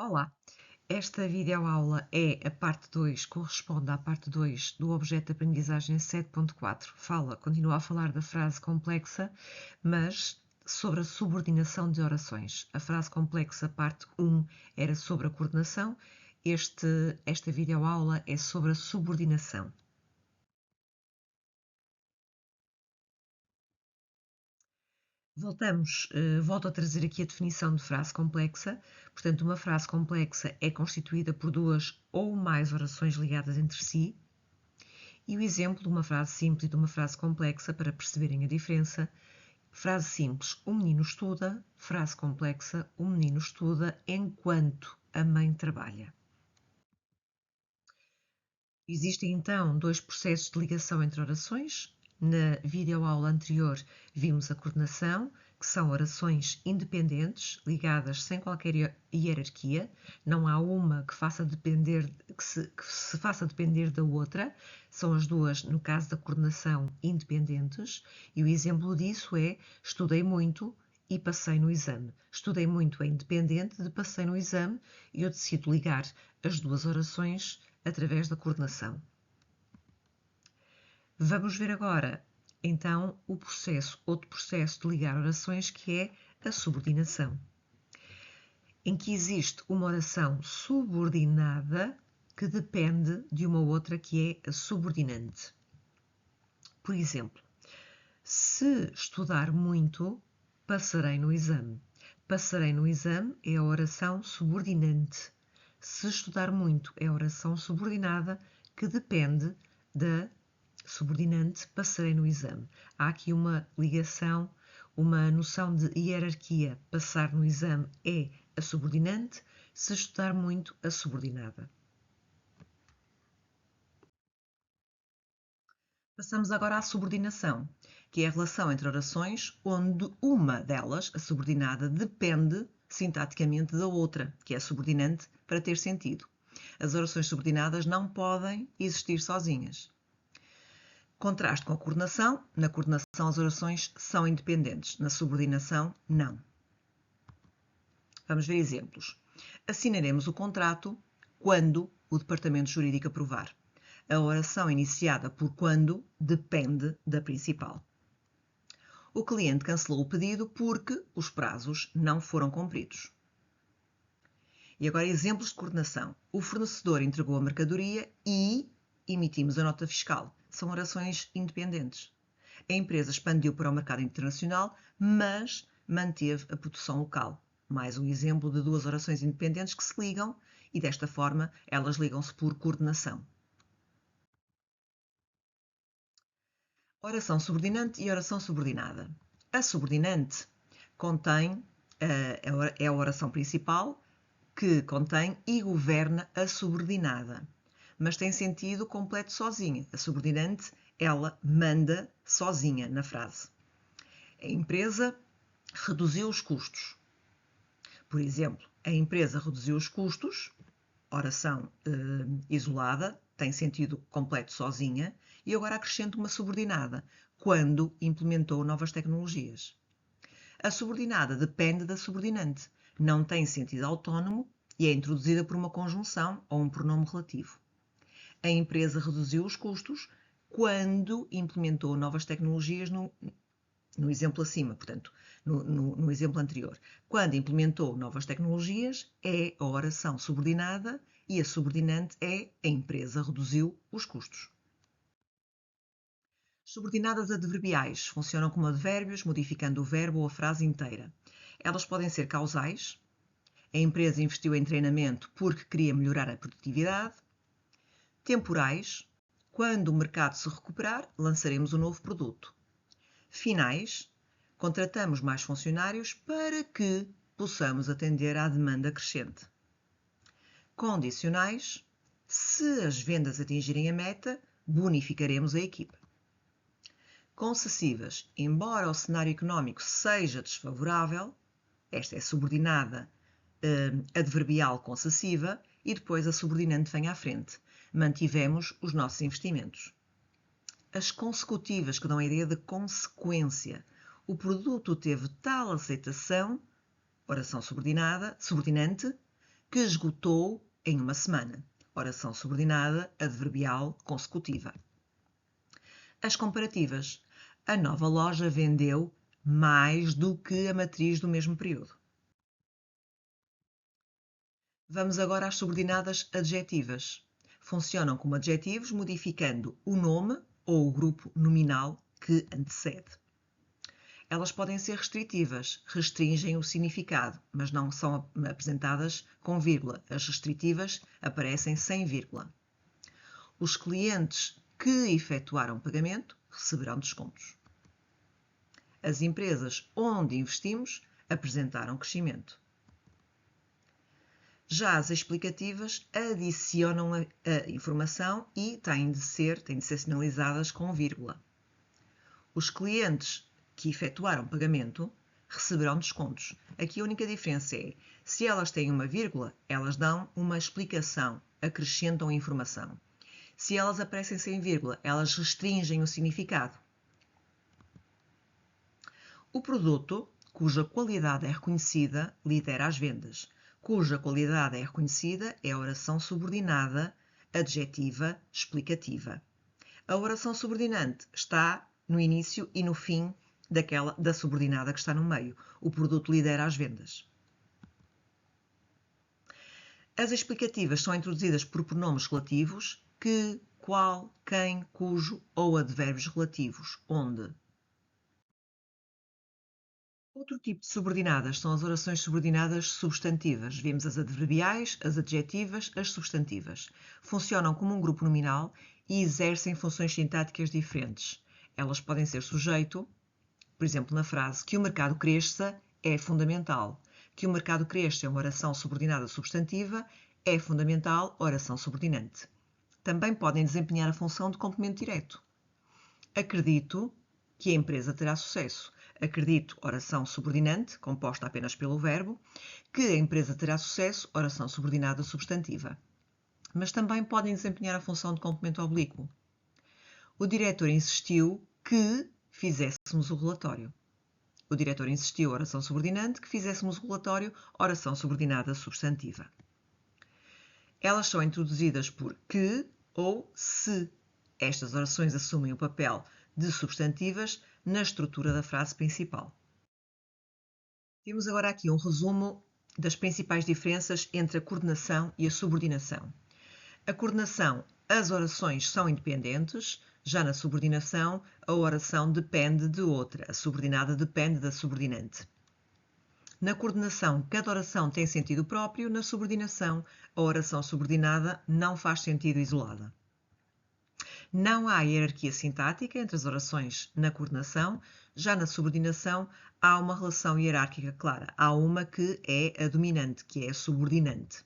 Olá, esta videoaula é a parte 2, corresponde à parte 2 do objeto de aprendizagem 7.4. Continua a falar da frase complexa, mas sobre a subordinação de orações. A frase complexa, parte 1, era sobre a coordenação. Esta videoaula é sobre a subordinação. Volto a trazer aqui a definição de frase complexa. Portanto, uma frase complexa é constituída por duas ou mais orações ligadas entre si. E o exemplo de uma frase simples e de uma frase complexa, para perceberem a diferença: frase simples, o menino estuda; frase complexa, o menino estuda enquanto a mãe trabalha. Existem então dois processos de ligação entre orações. Na videoaula anterior vimos a coordenação, que são orações independentes, ligadas sem qualquer hierarquia. Não há uma que se faça depender da outra. São as duas, no caso da coordenação, independentes. E o exemplo disso é: estudei muito e passei no exame. Estudei muito é independente de passei no exame, e eu decido ligar as duas orações através da coordenação. Vamos ver agora, então, outro processo de ligar orações, que é a subordinação, em que existe uma oração subordinada que depende de uma outra, que é a subordinante. Por exemplo, se estudar muito, passarei no exame. Passarei no exame é a oração subordinante. Se estudar muito é a oração subordinada, que depende da subordinante passarei no exame. Há aqui uma ligação, uma noção de hierarquia. Passar no exame é a subordinante, se estudar muito, a subordinada. Passamos agora à subordinação, que é a relação entre orações onde uma delas, a subordinada, depende sintaticamente da outra, que é a subordinante, para ter sentido. As orações subordinadas não podem existir sozinhas. Contraste com a coordenação. Na coordenação as orações são independentes, na subordinação não. Vamos ver exemplos. Assinaremos o contrato quando o departamento jurídico aprovar. A oração iniciada por quando depende da principal. O cliente cancelou o pedido porque os prazos não foram cumpridos. E agora exemplos de coordenação. O fornecedor entregou a mercadoria e emitimos a nota fiscal. São orações independentes. A empresa expandiu para o mercado internacional, mas manteve a produção local. Mais um exemplo de duas orações independentes que se ligam, e desta forma elas ligam-se por coordenação. Oração subordinante e oração subordinada. A subordinante é a oração principal, que contém e governa a subordinada, mas tem sentido completo sozinha. A subordinante, ela manda sozinha na frase. A empresa reduziu os custos. Por exemplo, a empresa reduziu os custos, oração isolada, tem sentido completo sozinha, e agora acrescento uma subordinada, quando implementou novas tecnologias. A subordinada depende da subordinante, não tem sentido autónomo e é introduzida por uma conjunção ou um pronome relativo. A empresa reduziu os custos quando implementou novas tecnologias no exemplo acima, portanto, no exemplo anterior. Quando implementou novas tecnologias, é a oração subordinada, e a subordinante é a empresa reduziu os custos. Subordinadas adverbiais funcionam como advérbios, modificando o verbo ou a frase inteira. Elas podem ser causais. A empresa investiu em treinamento porque queria melhorar a produtividade. Temporais. Quando o mercado se recuperar, lançaremos um novo produto. Finais. Contratamos mais funcionários para que possamos atender à demanda crescente. Condicionais. Se as vendas atingirem a meta, bonificaremos a equipa. Concessivas. Embora o cenário económico seja desfavorável, esta é subordinada adverbial concessiva, e depois a subordinante vem à frente. Mantivemos os nossos investimentos. As consecutivas, que dão a ideia de consequência. O produto teve tal aceitação, oração subordinante, que esgotou em uma semana. Oração subordinada adverbial consecutiva. As comparativas. A nova loja vendeu mais do que a matriz do mesmo período. Vamos agora às subordinadas adjetivas. Funcionam como adjetivos, modificando o nome ou o grupo nominal que antecede. Elas podem ser restritivas, restringem o significado, mas não são apresentadas com vírgula. As restritivas aparecem sem vírgula. Os clientes que efetuaram pagamento receberão descontos. As empresas onde investimos apresentaram crescimento. Já as explicativas adicionam a informação e têm de ser sinalizadas com vírgula. Os clientes que efetuaram pagamento receberão descontos. Aqui a única diferença é, se elas têm uma vírgula, elas dão uma explicação, acrescentam a informação. Se elas aparecem sem vírgula, elas restringem o significado. O produto, cuja qualidade é reconhecida, lidera as vendas. Cuja qualidade é reconhecida é a oração subordinada, adjetiva, explicativa. A oração subordinante está no início e no fim da subordinada que está no meio. O produto lidera as vendas. As explicativas são introduzidas por pronomes relativos, que, qual, quem, cujo ou advérbios relativos, onde. Outro tipo de subordinadas são as orações subordinadas substantivas. Vimos as adverbiais, as adjetivas, as substantivas. Funcionam como um grupo nominal e exercem funções sintáticas diferentes. Elas podem ser sujeito, por exemplo, na frase que o mercado cresça é fundamental. Que o mercado cresça é uma oração subordinada substantiva, é fundamental, oração subordinante. Também podem desempenhar a função de complemento direto. Acredito que a empresa terá sucesso. Acredito, oração subordinante, composta apenas pelo verbo, que a empresa terá sucesso, oração subordinada substantiva. Mas também podem desempenhar a função de complemento oblíquo. O diretor insistiu que fizéssemos o relatório. O diretor insistiu, oração subordinante, que fizéssemos o relatório, oração subordinada substantiva. Elas são introduzidas por que ou se. Estas orações assumem o papel de substantivas na estrutura da frase principal. Temos agora aqui um resumo das principais diferenças entre a coordenação e a subordinação. A coordenação, as orações são independentes, já na subordinação, a oração depende de outra, a subordinada depende da subordinante. Na coordenação, cada oração tem sentido próprio, na subordinação, a oração subordinada não faz sentido isolada. Não há hierarquia sintática entre as orações na coordenação, já na subordinação há uma relação hierárquica clara. Há uma que é a dominante, que é a subordinante.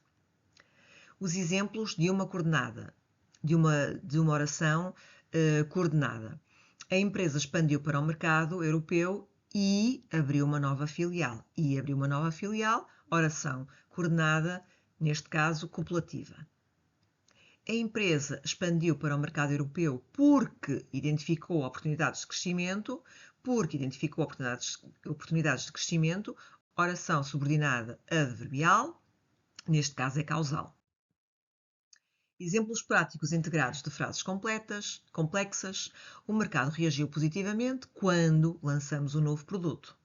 Os exemplos de uma coordenada, de uma oração coordenada. A empresa expandiu para o mercado europeu e abriu uma nova filial. E abriu uma nova filial, oração coordenada, neste caso copulativa. A empresa expandiu para o mercado europeu porque identificou oportunidades de crescimento, oportunidades de crescimento, oração subordinada adverbial, neste caso é causal. Exemplos práticos integrados de frases complexas. O mercado reagiu positivamente quando lançamos um novo produto.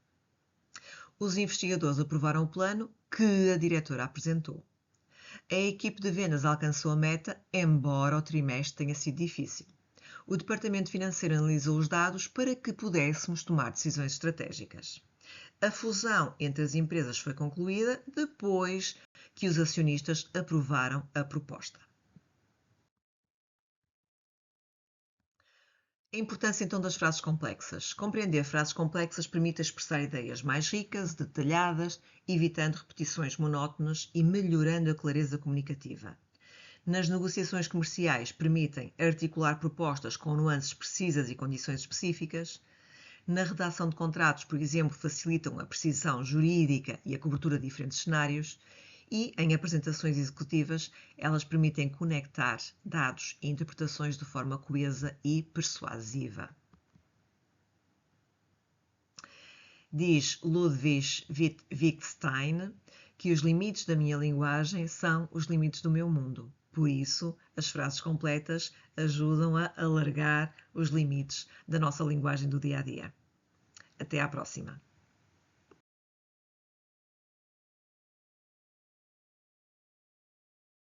Os investigadores aprovaram o plano que a diretora apresentou. A equipe de vendas alcançou a meta, embora o trimestre tenha sido difícil. O departamento financeiro analisou os dados para que pudéssemos tomar decisões estratégicas. A fusão entre as empresas foi concluída depois que os acionistas aprovaram a proposta. A importância então das frases complexas. Compreender frases complexas permite expressar ideias mais ricas, detalhadas, evitando repetições monótonas e melhorando a clareza comunicativa. Nas negociações comerciais permitem articular propostas com nuances precisas e condições específicas. Na redação de contratos, por exemplo, facilitam a precisão jurídica e a cobertura de diferentes cenários. E, em apresentações executivas, elas permitem conectar dados e interpretações de forma coesa e persuasiva. Diz Ludwig Wittgenstein que os limites da minha linguagem são os limites do meu mundo. Por isso, as frases completas ajudam a alargar os limites da nossa linguagem do dia a dia. Até à próxima!